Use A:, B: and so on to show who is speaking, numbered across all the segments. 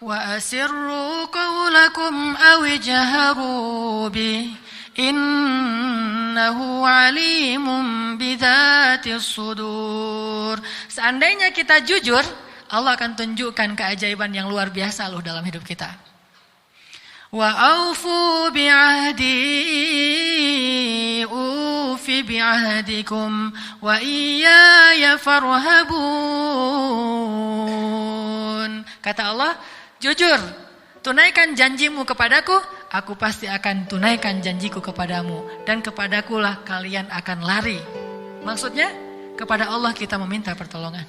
A: Wa asirru qawlakum aw ijharu bih innahu alimun bidzatis sudur. Seandainya kita jujur, Allah akan tunjukkan keajaiban yang luar biasa loh dalam hidup kita. Wa aufu bi'ahdi ufi bi'ahdikum wa iyaya farhabun. Kata Allah, jujur, tunaikan janjimu kepadaku, aku pasti akan tunaikan janjiku kepadamu, dan kepadakulah kalian akan lari. Maksudnya, kepada Allah kita meminta pertolongan.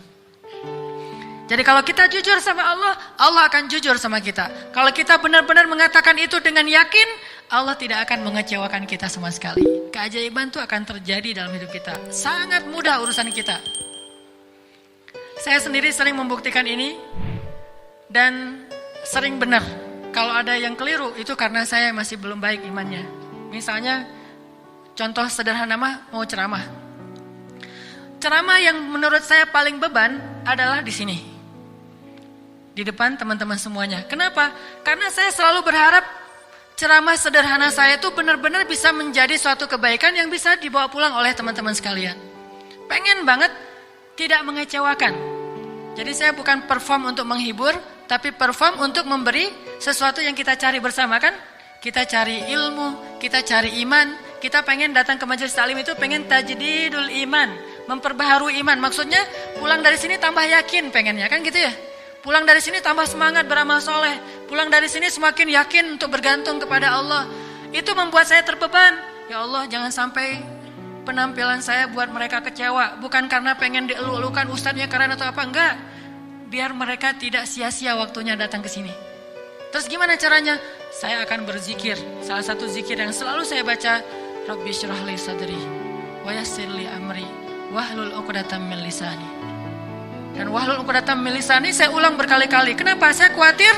A: Jadi kalau kita jujur sama Allah, Allah akan jujur sama kita. Kalau kita benar-benar mengatakan itu dengan yakin, Allah tidak akan mengecewakan kita sama sekali. Keajaiban itu akan terjadi dalam hidup kita. Sangat mudah urusan kita. Saya sendiri sering membuktikan ini, dan sering benar. Kalau ada yang keliru, itu karena saya masih belum baik imannya. Misalnya, contoh sederhana mau ceramah. Ceramah yang menurut saya paling beban adalah di sini. Di depan teman-teman semuanya. Kenapa? Karena saya selalu berharap ceramah sederhana saya itu benar-benar bisa menjadi suatu kebaikan yang bisa dibawa pulang oleh teman-teman sekalian. Pengen banget tidak mengecewakan. Jadi saya bukan perform untuk menghibur, tapi perform untuk memberi sesuatu yang kita cari bersama kan. Kita cari ilmu, kita cari iman, kita pengen datang ke majelis taklim itu pengen tajdidul iman, memperbaharui iman. Maksudnya pulang dari sini tambah yakin pengennya kan gitu ya. Pulang dari sini tambah semangat beramal soleh. Pulang dari sini semakin yakin untuk bergantung kepada Allah. Itu membuat saya terbeban. Ya Allah, jangan sampai penampilan saya buat mereka kecewa. Bukan karena pengen dielu-elukan ustadznya keren atau apa, enggak. Biar mereka tidak sia-sia waktunya datang ke sini. Terus gimana caranya? Saya akan berzikir. Salah satu zikir yang selalu saya baca, Rabbi syrah li sadri wa yassir li amri wahlul 'uqdatam min lisani. Dan wahlul 'uqdatam min lisani saya ulang berkali-kali. Kenapa? Saya khawatir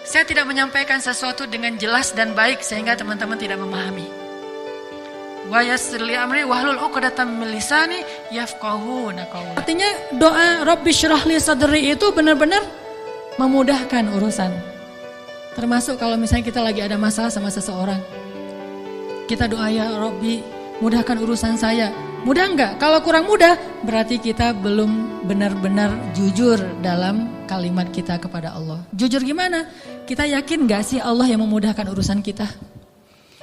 A: saya tidak menyampaikan sesuatu dengan jelas dan baik sehingga teman-teman tidak memahami. Wa yassir li amri wahlul 'uqdatam min lisani yafqahuna qawli. Artinya doa Rabbi syrah li sadri itu benar-benar memudahkan urusan. Termasuk kalau misalnya kita lagi ada masalah sama seseorang. Kita doa, ya Rabbi, mudahkan urusan saya. Mudah enggak? Kalau kurang mudah, berarti kita belum benar-benar jujur dalam kalimat kita kepada Allah. Jujur gimana? Kita yakin enggak sih Allah yang memudahkan urusan kita?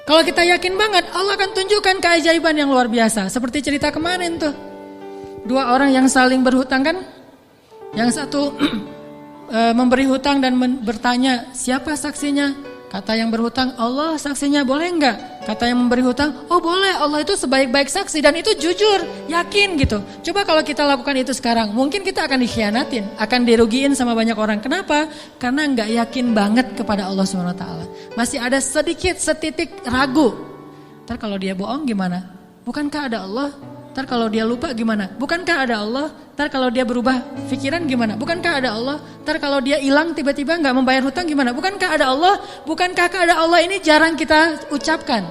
A: Kalau kita yakin banget, Allah akan tunjukkan keajaiban yang luar biasa. Seperti cerita kemarin tuh. Dua orang yang saling berhutang kan? Yang satu memberi hutang dan bertanya, siapa saksinya? Kata yang berhutang, Allah saksinya, boleh enggak? Kata yang memberi hutang, oh boleh, Allah itu sebaik-baik saksi, dan itu jujur, yakin gitu. Coba kalau kita lakukan itu sekarang, mungkin kita akan dikhianatin, akan dirugiin sama banyak orang. Kenapa? Karena enggak yakin banget kepada Allah SWT. Masih ada sedikit, setitik ragu. Ntar kalau dia bohong gimana? Bukankah ada Allah? Ntar kalau dia lupa gimana? Bukankah ada Allah? Ntar kalau dia berubah pikiran gimana? Bukankah ada Allah? Ntar kalau dia hilang tiba-tiba gak membayar hutang gimana? Bukankah ada Allah? Bukankah ada Allah? Ini jarang kita ucapkan.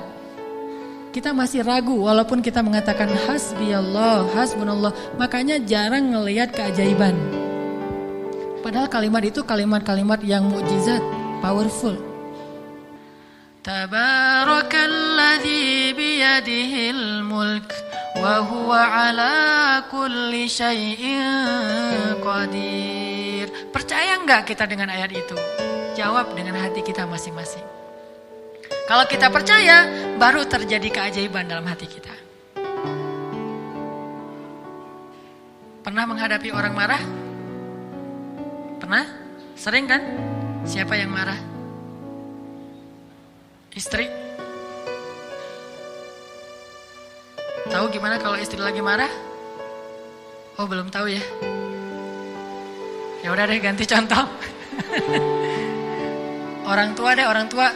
A: Kita masih ragu walaupun kita mengatakan hasbiyallah, hasbunallah. Makanya jarang ngelihat keajaiban. Padahal kalimat itu kalimat-kalimat yang mukjizat, powerful. Tabarakalladzi biyadihil mulk wa huwa ala kulli syai'in qadir. Percaya enggak kita dengan ayat itu? Jawab dengan hati kita masing-masing. Kalau kita percaya, baru terjadi keajaiban dalam hati kita. Pernah menghadapi orang marah? Pernah? Sering kan? Siapa yang marah? Istri? Tahu gimana kalau istri lagi marah? Oh, belum tahu ya. Ya udah deh, ganti contoh. Orang tua deh, orang tua.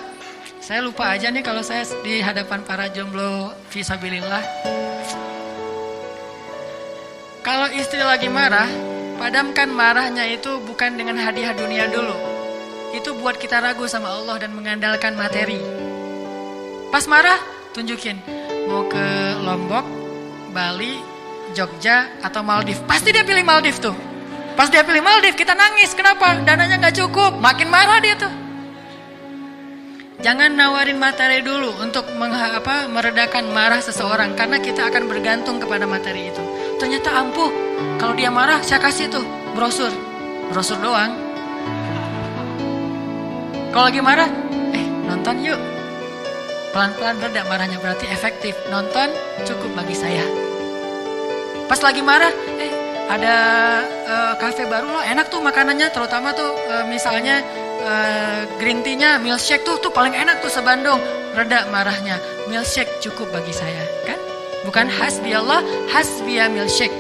A: Saya lupa aja nih kalau saya di hadapan para jomblo fisabilillah. Kalau istri lagi marah, padamkan marahnya itu bukan dengan hadiah dunia dulu. Itu buat kita ragu sama Allah dan mengandalkan materi. Pas marah, tunjukin. Mau ke Lombok, Bali, Jogja, atau Maldives. Pasti dia pilih Maldives tuh. Pas dia pilih Maldives, kita nangis. Kenapa? Dananya nggak cukup. Makin marah dia tuh. Jangan nawarin materi dulu untuk meredakan marah seseorang, karena kita akan bergantung kepada materi itu. Ternyata ampuh. Kalau dia marah, saya kasih tuh brosur doang. Kalau lagi marah, nonton yuk. Pelan-pelan reda marahnya, berarti efektif. Nonton cukup bagi saya. Pas lagi marah, ada kafe baru loh, enak tuh makanannya, terutama tuh misalnya green tea-nya, milkshake tuh paling enak tuh se-Bandung. Reda marahnya, milkshake cukup bagi saya, kan? Bukan hasbi Allah, hasbiya milkshake.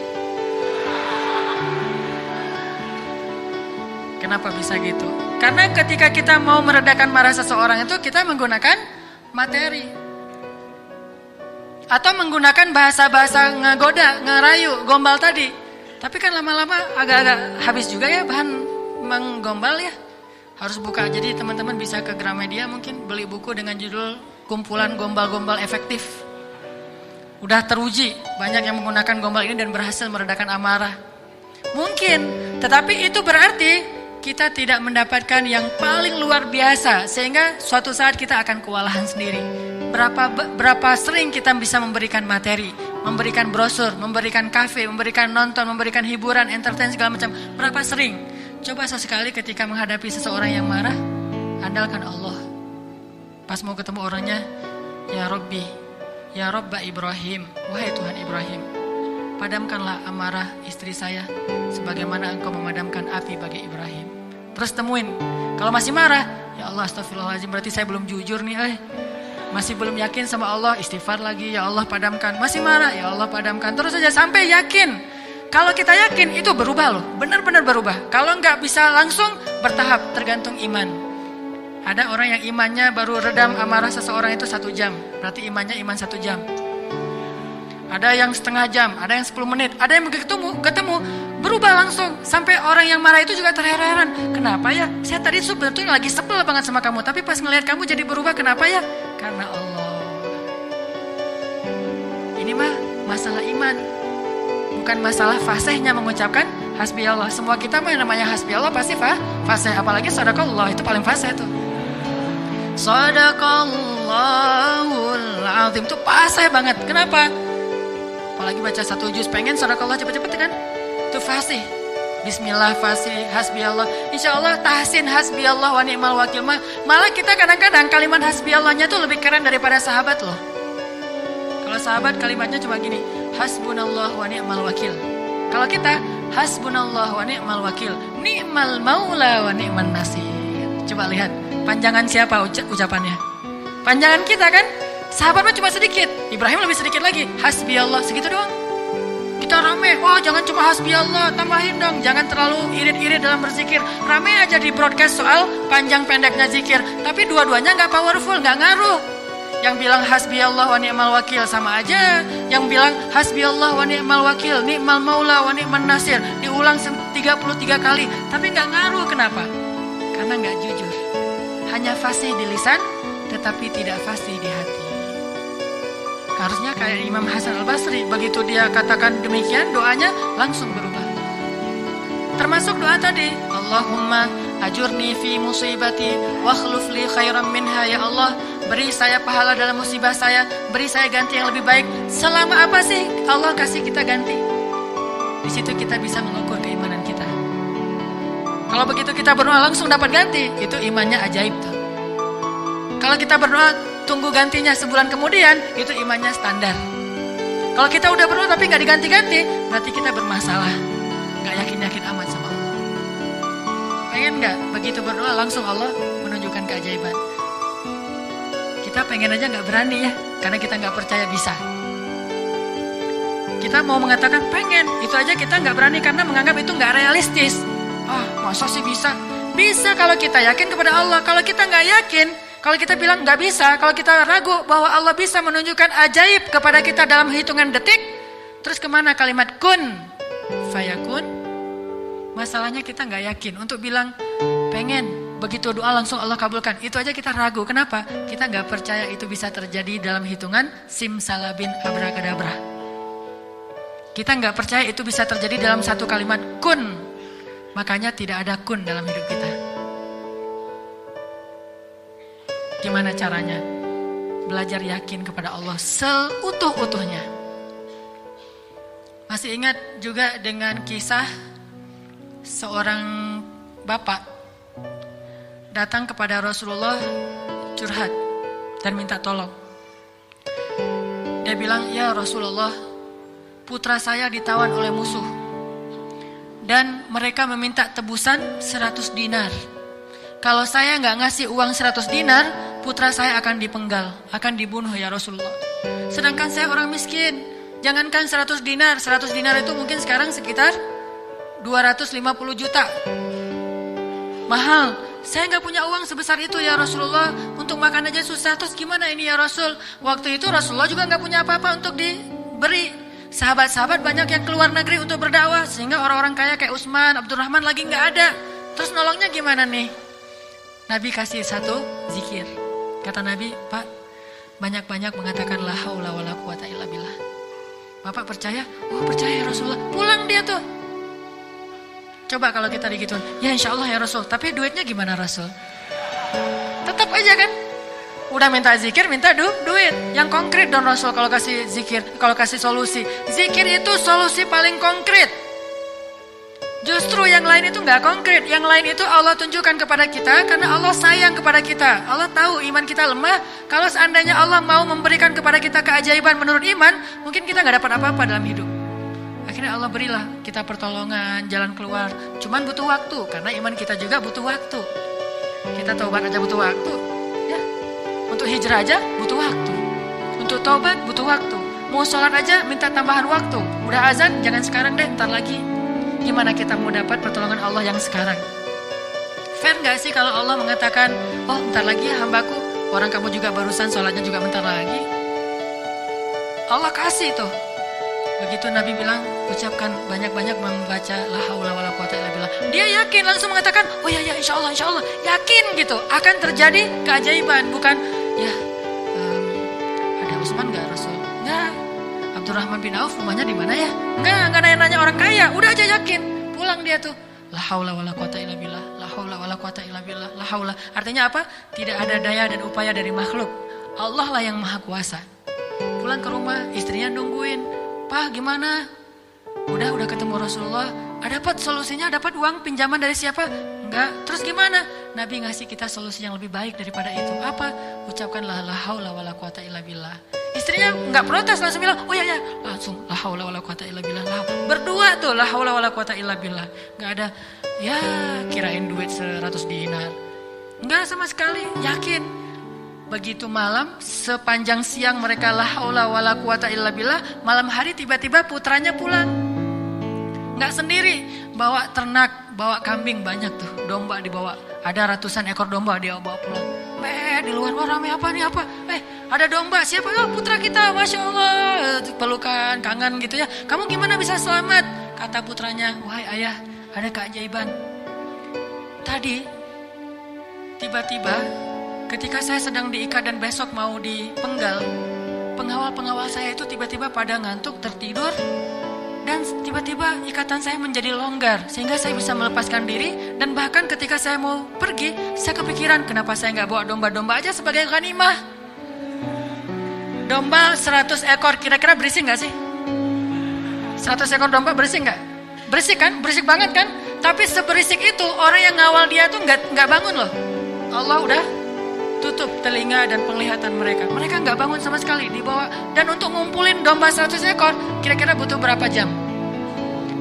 A: Kenapa bisa gitu? Karena ketika kita mau meredakan marah seseorang itu kita menggunakan materi. Atau menggunakan bahasa-bahasa ngegoda, ngerayu, gombal tadi. Tapi kan lama-lama agak-agak habis juga ya bahan menggombal ya. Harus buka, jadi teman-teman bisa ke Gramedia mungkin beli buku dengan judul Kumpulan Gombal-Gombal Efektif. Udah teruji, banyak yang menggunakan gombal ini dan berhasil meredakan amarah. Mungkin, tetapi itu berarti kita tidak mendapatkan yang paling luar biasa, sehingga suatu saat kita akan kewalahan sendiri. Berapa sering kita bisa memberikan materi, memberikan brosur, memberikan kafe, memberikan nonton, memberikan hiburan, entertain segala macam. Berapa sering? Coba sesekali ketika menghadapi seseorang yang marah, andalkan Allah. Pas mau ketemu orangnya, ya Rabbi, ya Rabba Ibrahim, wahai Tuhan Ibrahim, padamkanlah amarah istri saya sebagaimana engkau memadamkan api bagi Ibrahim. Terus temuin, kalau masih marah, ya Allah astagfirullahaladzim, berarti saya belum jujur nih, masih belum yakin sama Allah, istighfar lagi, ya Allah padamkan. Masih marah, ya Allah padamkan. Terus saja sampai yakin. Kalau kita yakin itu berubah loh, benar-benar berubah. Kalau nggak bisa langsung, bertahap, tergantung iman. Ada orang yang imannya baru redam amarah seseorang itu 1 jam, berarti imannya iman 1 jam. Ada yang setengah jam, ada yang 10 menit, ada yang ketemu berubah langsung. Sampai orang yang marah itu juga terheran-heran. Kenapa ya? Saya tadi sebetulnya lagi sebel banget sama kamu, tapi pas ngelihat kamu jadi berubah, kenapa ya? Karena Allah. Ini mah masalah iman, bukan masalah fasihnya mengucapkan hasbi Allah. Semua kita mah yang namanya hasbi Allah pasti fasih, apalagi sadaqallah itu paling fasih tuh. Sadaqallahul azim itu fasih banget. Kenapa? Apalagi baca 1 juz pengen sadaqallah cepet-cepet kan? Itu fasih. Bismillah fasih, hasbi Allah. Insya Allah tahsin hasbi Allah wa ni'mal wakil. Malah kita kadang-kadang kalimat hasbi Allahnya tuh lebih keren daripada sahabat loh. Kalau sahabat kalimatnya cuma gini, hasbunallah wa ni'mal wakil. Kalau kita hasbunallah wa ni'mal wakil, ni'mal maula wa ni'man nasir. Coba lihat, panjangan siapa ucapannya? Panjangan kita kan? Sahabat mah cuma sedikit, Ibrahim lebih sedikit lagi, hasbi Allah, segitu doang. Kita rame, wah jangan cuma hasbi Allah, tambahin dong. Jangan terlalu irit-irit dalam berzikir. Rame aja di broadcast soal panjang pendeknya zikir, tapi dua-duanya gak powerful, gak ngaruh. Yang bilang hasbi Allah wa ni'mal wakil sama aja yang bilang hasbi Allah wa ni'mal wakil, ni'mal maula wa ni'man nasir. Diulang 33 kali, tapi gak ngaruh. Kenapa? Karena gak jujur. Hanya fasih di lisan, tetapi tidak fasih di hati. Harusnya kayak Imam Hasan Al-Basri, begitu dia katakan demikian, doanya langsung berubah. Termasuk doa tadi, Allahumma ajurni fi musibati wa akhluf li khairan minha. Ya Allah, beri saya pahala dalam musibah saya, beri saya ganti yang lebih baik. Selama apa sih Allah kasih kita ganti? Di situ kita bisa mengukur keimanan kita. Kalau begitu kita berdoa langsung dapat ganti, itu imannya ajaib tuh. Kalau kita berdoa tunggu gantinya sebulan kemudian, itu imannya standar. Kalau kita udah berdoa tapi gak diganti-ganti, berarti kita bermasalah, gak yakin-yakin amat sama Allah. Pengen gak begitu berdoa langsung Allah menunjukkan keajaiban? Kita pengen aja gak berani ya, karena kita gak percaya bisa. Kita mau mengatakan pengen, itu aja kita gak berani karena menganggap itu gak realistis. Masa sih bisa? Bisa kalau kita yakin kepada Allah. Kalau kita gak yakin, kalau kita bilang nggak bisa, kalau kita ragu bahwa Allah bisa menunjukkan ajaib kepada kita dalam hitungan detik, terus kemana kalimat kun fayakun? Masalahnya kita nggak yakin untuk bilang pengen, begitu doa langsung Allah kabulkan. Itu aja kita ragu. Kenapa? Kita nggak percaya itu bisa terjadi dalam hitungan simsalabin abrakadabra. Kita nggak percaya itu bisa terjadi dalam satu kalimat kun Makanya tidak ada kun dalam hidup kita. Gimana caranya? Belajar yakin kepada Allah seutuh-utuhnya. Masih ingat juga dengan kisah seorang bapak datang kepada Rasulullah curhat dan minta tolong. Dia bilang, "Ya Rasulullah, putra saya ditawan oleh musuh dan mereka meminta tebusan 100 dinar. Kalau saya nggak ngasih uang 100 dinar, putra saya akan dipenggal, akan dibunuh ya Rasulullah. Sedangkan saya orang miskin. Jangankan 100 dinar, 100 dinar itu mungkin sekarang sekitar 250 juta. Mahal. Saya nggak punya uang sebesar itu ya Rasulullah. Untuk makan aja susah. Terus gimana ini ya Rasul?" Waktu itu Rasulullah juga nggak punya apa-apa untuk diberi. Sahabat-sahabat banyak yang keluar negeri untuk berdakwah, sehingga orang-orang kaya kayak Utsman, Abdurrahman lagi nggak ada. Terus nolongnya gimana nih? Nabi kasih satu zikir. Kata Nabi, "Pak, banyak-banyak mengatakan la haula wala quwata illa billah." Bapak percaya? Oh percaya ya Rasulullah. Pulang dia tuh. Coba kalau kita digituin, ya insya Allah ya Rasul. Tapi duitnya gimana Rasul? Tetap aja kan? Udah minta zikir, minta duit. Yang konkret dong Rasul kalau kasih zikir, kalau kasih solusi. Zikir itu solusi paling konkret. Justru yang lain itu nggak konkret. Yang lain itu Allah tunjukkan kepada kita karena Allah sayang kepada kita. Allah tahu iman kita lemah. Kalau seandainya Allah mau memberikan kepada kita keajaiban menurut iman, mungkin kita nggak dapat apa-apa dalam hidup. Akhirnya Allah berilah kita pertolongan, jalan keluar. Cuman butuh waktu, karena iman kita juga butuh waktu. Kita taubat aja butuh waktu, ya. Untuk hijrah aja butuh waktu. Untuk taubat butuh waktu. Mau sholat aja minta tambahan waktu. Udah azan, jangan sekarang deh, ntar lagi. Gimana kita mau dapat pertolongan Allah yang sekarang? Fair gak sih kalau Allah mengatakan, "Oh ntar lagi ya hambaku, orang kamu juga barusan sholatnya juga bentar lagi." Allah kasih tuh. Begitu Nabi bilang, ucapkan banyak-banyak membaca la haula wala quwata illa billah. Dia yakin langsung mengatakan, "Oh ya insya Allah. Yakin gitu akan terjadi keajaiban. Bukan ya ada Utsman gak Rasul? Enggak. Abdurrahman bin Auf rumahnya di mana ya? Enggak nanya-nanya orang kaya. Udah aja yakin. Pulang dia tuh. La haula wala quwata illa billah. La haula wala quwata illa billah. La haula. Artinya apa? Tidak ada daya dan upaya dari makhluk. Allah lah yang maha kuasa. Pulang ke rumah, istrinya nungguin. "Pak gimana? Udah ketemu Rasulullah. Dapat solusinya, dapat uang pinjaman dari siapa? Enggak. Terus gimana?" Nabi ngasih kita solusi yang lebih baik daripada itu. Apa? Ucapkanlah la haula wala quwata illa billah. Istrinya enggak protes, langsung bilang, "Oh ya, langsung la haula wala quwata illa billah." Berdua tuh la haula wala quwata illa billah. Enggak ada ya kirain duit 100 dinar. Enggak sama sekali, yakin. Begitu malam, sepanjang siang mereka la haula wala quwata illa billah, malam hari tiba-tiba putranya pulang. Nggak sendiri, bawa ternak, bawa kambing banyak tuh, domba dibawa. Ada ratusan ekor domba dia bawa pulang. Di luar, wah rame apa nih apa? Ada domba, siapa? Oh putra kita, Masya Allah. Pelukan, kangen gitu ya. "Kamu gimana bisa selamat?" Kata putranya, "Wahai ayah, ada keajaiban. Tadi, tiba-tiba ketika saya sedang diikat dan besok mau dipenggal, pengawal-pengawal saya itu tiba-tiba pada ngantuk, tertidur, dan tiba-tiba ikatan saya menjadi longgar sehingga saya bisa melepaskan diri. Dan bahkan ketika saya mau pergi, saya kepikiran kenapa saya nggak bawa domba-domba aja sebagai ghanimah. Domba 100 ekor, kira-kira berisik nggak sih? 100 ekor domba berisik nggak? Berisik kan? Berisik banget kan? Tapi seberisik itu orang yang ngawal dia tuh nggak bangun loh. Allah udah tutup telinga dan penglihatan mereka. Mereka nggak bangun sama sekali, dibawa. Dan untuk ngumpulin domba 100 ekor, kira-kira butuh berapa jam?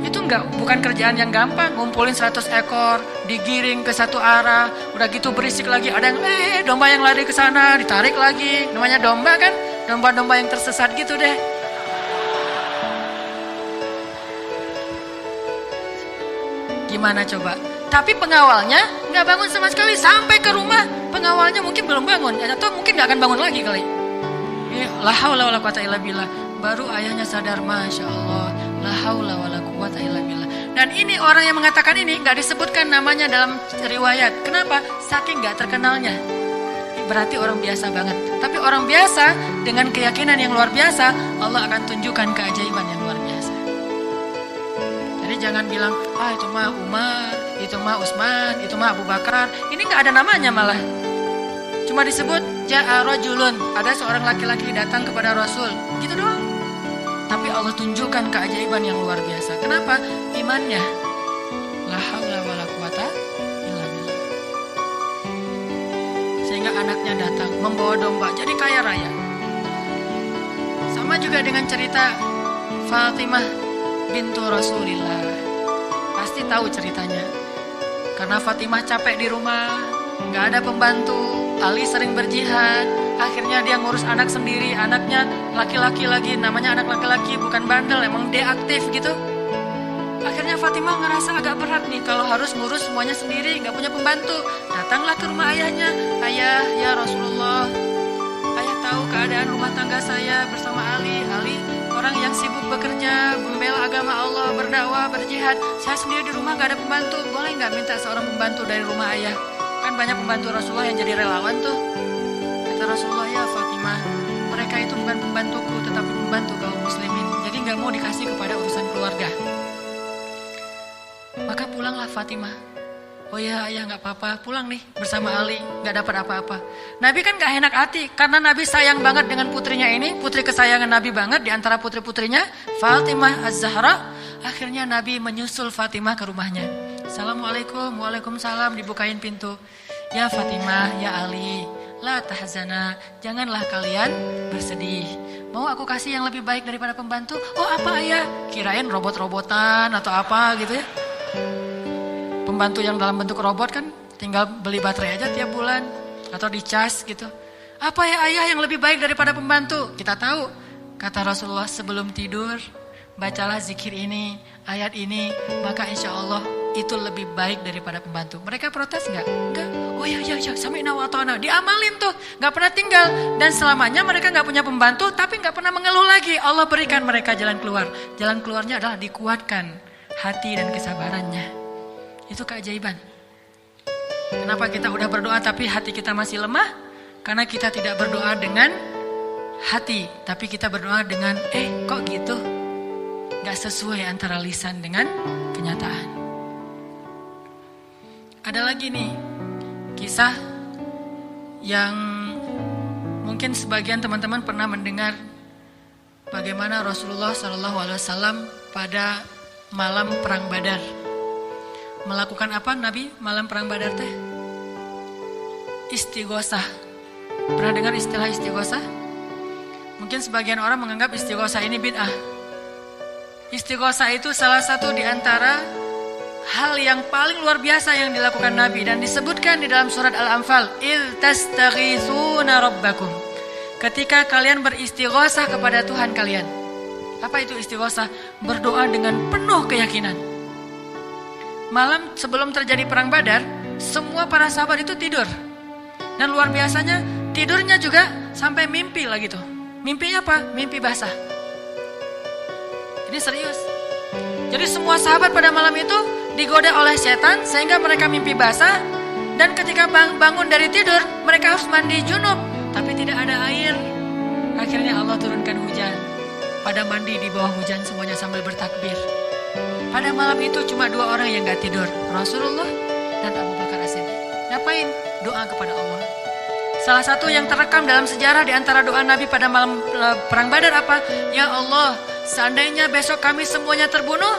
A: Itu bukan kerjaan yang gampang. Ngumpulin 100 ekor, digiring ke satu arah, udah gitu berisik lagi. Ada yang domba yang lari ke sana, ditarik lagi. Namanya domba kan? Domba-domba yang tersesat gitu deh. Gimana coba? Tapi pengawalnya nggak bangun sama sekali. Sampai ke rumah, pengawalnya mungkin belum bangun, atau mungkin nggak akan bangun lagi kali. La haula wala quwata illa billah. Baru ayahnya sadar, Masya Allah, la haula wala quwata illa billah. Dan ini orang yang mengatakan ini nggak disebutkan namanya dalam riwayat. Kenapa? Saking nggak terkenalnya. Berarti orang biasa banget. Tapi orang biasa dengan keyakinan yang luar biasa, Allah akan tunjukkan keajaiban yang luar biasa. Jadi jangan bilang, itu mah Umar, itu mah Utsman, itu mah Abu Bakar. Ini nggak ada namanya malah. Cuma disebut ja'a rajulun, ada seorang laki-laki datang kepada Rasul. Gitu doang. Tapi Allah tunjukkan keajaiban yang luar biasa. Kenapa? Imannya. La haula wala quwata illa billah. Sehingga anaknya datang membawa domba jadi kaya raya. Sama juga dengan cerita Fatimah bintu Rasulillah. Pasti tahu ceritanya. Karena Fatimah capek di rumah, gak ada pembantu. Ali sering berjihad. Akhirnya dia ngurus anak sendiri. Anaknya laki-laki lagi. Namanya anak laki-laki, bukan bandel. Emang dia aktif gitu. Akhirnya Fatimah ngerasa agak berat nih kalau harus ngurus semuanya sendiri, gak punya pembantu. Datanglah ke rumah ayahnya. Ayah, ya Rasulullah, ayah tahu keadaan rumah tangga saya bersama Ali. Ali orang yang sibuk bekerja, membela agama Allah, berdakwah, berjihad. Saya sendiri di rumah gak ada pembantu. Boleh gak minta seorang pembantu dari rumah ayah? Kan banyak pembantu Rasulullah yang jadi relawan tuh. Kata Rasulullah, ya Fatimah, mereka itu bukan pembantuku tetapi pembantu kaum muslimin. Jadi gak mau dikasih kepada urusan keluarga. Maka pulanglah Fatimah. Oh ya ayah gak apa-apa, pulang nih bersama Ali, gak dapat apa-apa. Nabi kan gak enak hati, karena Nabi sayang banget dengan putrinya ini, putri kesayangan Nabi banget di antara putri-putrinya, Fatimah Az-Zahra. Akhirnya Nabi menyusul Fatimah ke rumahnya. Assalamualaikum, waalaikumsalam, dibukain pintu. Ya Fatimah, ya Ali, la tahzana, janganlah kalian bersedih. Mau aku kasih yang lebih baik daripada pembantu? Oh apa ayah? Kirain robot-robotan atau apa gitu ya. Pembantu yang dalam bentuk robot kan tinggal beli baterai aja tiap bulan atau dicas gitu. Apa ya ayah yang lebih baik daripada pembantu? Kita tahu, kata Rasulullah sebelum tidur, bacalah zikir ini, ayat ini, maka insya Allah itu lebih baik daripada pembantu. Mereka protes nggak? Enggak. Oh ya sami'na wa ata'na. Diamalin tuh, nggak pernah tinggal. Dan selamanya mereka nggak punya pembantu, tapi nggak pernah mengeluh lagi. Allah berikan mereka jalan keluar. Jalan keluarnya adalah dikuatkan hati dan kesabarannya. Itu keajaiban. Kenapa kita udah berdoa tapi hati kita masih lemah? Karena kita tidak berdoa dengan hati, tapi kita berdoa dengan kok gitu? Gak sesuai antara lisan dengan kenyataan. Ada lagi nih kisah yang mungkin sebagian teman-teman pernah mendengar bagaimana Rasulullah SAW pada malam perang Badar. Melakukan apa Nabi malam perang Badar teh? Istighosah. Pernah dengar istilah istighosah? Mungkin sebagian orang menganggap istighosah ini bid'ah. Istighosah itu salah satu di antara hal yang paling luar biasa yang dilakukan Nabi dan disebutkan di dalam surat Al-Anfal, "Il tastaghitsuna rabbakum." Ketika kalian beristighosah kepada Tuhan kalian. Apa itu istighosah? Berdoa dengan penuh keyakinan. Malam sebelum terjadi perang Badar, semua para sahabat itu tidur. Dan luar biasanya, tidurnya juga sampai mimpi lah gitu. Mimpinya apa? Mimpi basah. Ini serius. Jadi semua sahabat pada malam itu digoda oleh setan sehingga mereka mimpi basah. Dan ketika bangun dari tidur, mereka harus mandi junub. Tapi tidak ada air. Akhirnya Allah turunkan hujan. Pada mandi di bawah hujan semuanya sambil bertakbir. Pada malam itu cuma 2 orang yang gak tidur, Rasulullah dan Abu Bakar As-Siddiq. Ngapain? Doa kepada Allah. Salah satu yang terekam dalam sejarah di antara doa Nabi pada malam perang Badar apa? Ya Allah, seandainya besok kami semuanya terbunuh,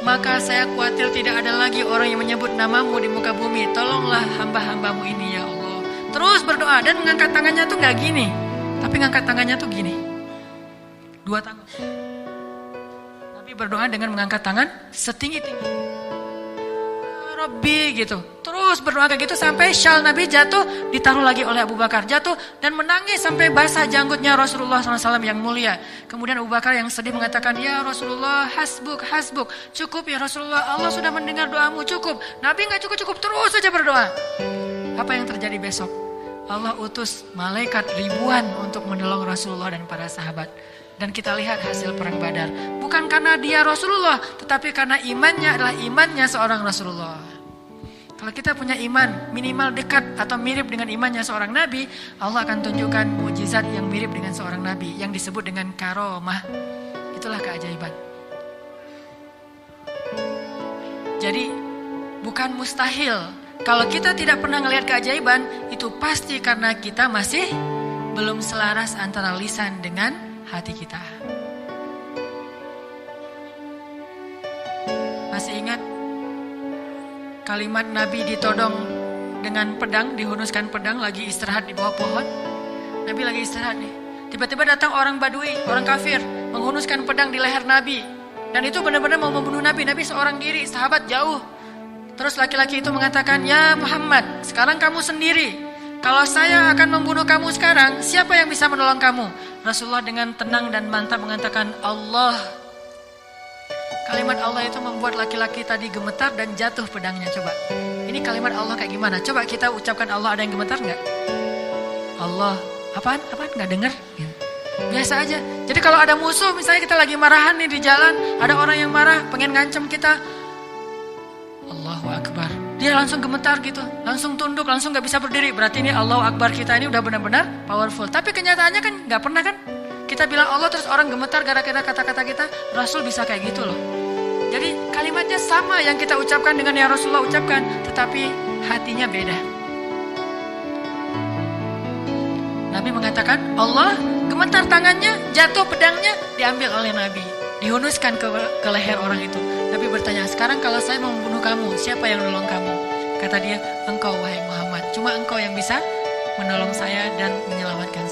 A: maka saya khawatir tidak ada lagi orang yang menyebut namamu di muka bumi. Tolonglah hamba-hambamu ini ya Allah. Terus berdoa dan mengangkat tangannya tuh gak gini, tapi ngangkat tangannya tuh gini. 2 tangan. Berdoa dengan mengangkat tangan setinggi-tinggi. Rabbi gitu. Terus berdoa kayak gitu sampai syal Nabi jatuh, ditaruh lagi oleh Abu Bakar. Jatuh dan menangis sampai basah janggutnya Rasulullah SAW yang mulia. Kemudian Abu Bakar yang sedih mengatakan, ya Rasulullah hasbuk. Cukup ya Rasulullah, Allah sudah mendengar doamu, cukup. Nabi gak cukup, terus saja berdoa. Apa yang terjadi besok? Allah utus malaikat ribuan untuk menolong Rasulullah dan para sahabat. Dan kita lihat hasil perang Badar. Bukan karena dia Rasulullah, tetapi karena imannya adalah imannya seorang Rasulullah. Kalau kita punya iman minimal dekat atau mirip dengan imannya seorang Nabi, Allah akan tunjukkan mukjizat yang mirip dengan seorang Nabi yang disebut dengan karomah. Itulah keajaiban. Jadi bukan mustahil. Kalau kita tidak pernah ngelihat keajaiban, itu pasti karena kita masih belum selaras antara lisan dengan hati kita. Masih ingat kalimat Nabi ditodong dengan pedang, dihunuskan pedang, lagi istirahat di bawah pohon. Nabi lagi istirahat nih. Tiba-tiba datang orang Badui, orang kafir, menghunuskan pedang di leher Nabi. Dan itu benar-benar mau membunuh Nabi. Nabi seorang diri, sahabat jauh. Terus laki-laki itu mengatakan, "Ya Muhammad, sekarang kamu sendiri. Kalau saya akan membunuh kamu sekarang, siapa yang bisa menolong kamu?" Rasulullah dengan tenang dan mantap mengatakan, "Allah." Kalimat Allah itu membuat laki-laki tadi gemetar dan jatuh pedangnya. Coba, ini kalimat Allah kayak gimana? Coba kita ucapkan Allah, ada yang gemetar nggak? Allah, apaan? Nggak dengar? Biasa aja. Jadi kalau ada musuh, misalnya kita lagi marahan nih di jalan, ada orang yang marah, pengen ngancam kita, Allahu Akbar, dia langsung gemetar gitu, langsung tunduk, langsung gak bisa berdiri. Berarti ini Allahu Akbar kita ini udah benar-benar powerful. Tapi kenyataannya kan gak pernah kan. Kita bilang Allah terus orang gemetar gara-gara kata-kata kita. Rasul bisa kayak gitu loh. Jadi kalimatnya sama yang kita ucapkan dengan yang Rasulullah ucapkan, tetapi hatinya beda. Nabi mengatakan Allah, gemetar tangannya, jatuh pedangnya, diambil oleh Nabi, dihunuskan ke leher orang itu. Nabi bertanya, "Sekarang kalau saya mau membunuh kamu, siapa yang menolong kamu?" Kata dia, "Engkau wahai Muhammad. Cuma engkau yang bisa menolong saya dan menyelamatkan